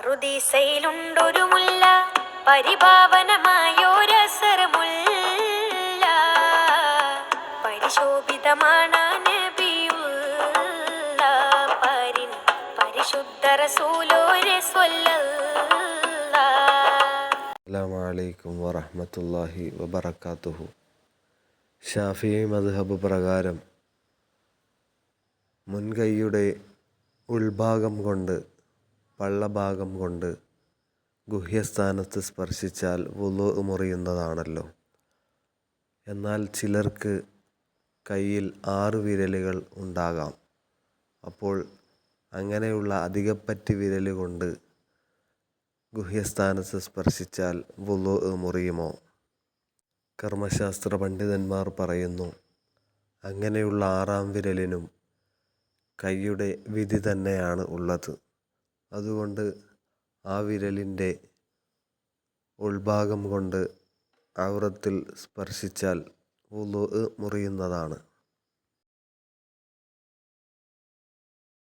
പറുദീസയിലുണ്ടൊരു മുല്ല, പരിപാവനമായൊരസരമുല്ല, പരിശോഭിതമാണ് നബിയുള്ള പരിൻ പരിശുദ്ധ റസൂലോരെ സ്വല്ലല്ലാഹ്. അസ്സലാമു അലൈക്കും വറഹ്മത്തുള്ളാഹി വബറകാതുഹു. ശാഫിഈ മദ്ഹബ് പ്രകാരം മുൻകൈയുടെ ഉൾഭാഗം കൊണ്ട് പള്ളഭാഗം കൊണ്ട് ഗുഹ്യസ്ഥാനത്ത് സ്പർശിച്ചാൽ വുളു മുറിയുന്നതാണല്ലോ. എന്നാൽ ചിലർക്ക് കയ്യിൽ 6 വിരലുകൾ ഉണ്ടാകാം. അപ്പോൾ അങ്ങനെയുള്ള അധികപ്പറ്റ് വിരൽ കൊണ്ട് ഗുഹ്യസ്ഥാനത്ത് സ്പർശിച്ചാൽ വുളു മുറിയുമോ? കർമ്മശാസ്ത്ര പണ്ഡിതന്മാർ പറയുന്നു, അങ്ങനെയുള്ള 6-ാം വിരലിനും കൈയുടെ വിധി തന്നെയാണ് ഉള്ളത്. അതുകൊണ്ട് ആ വിരലിൻ്റെ ഉൾഭാഗം കൊണ്ട് ഔറത്തിൽ സ്പർശിച്ചാൽ വുളു മുറിയുന്നതാണ്.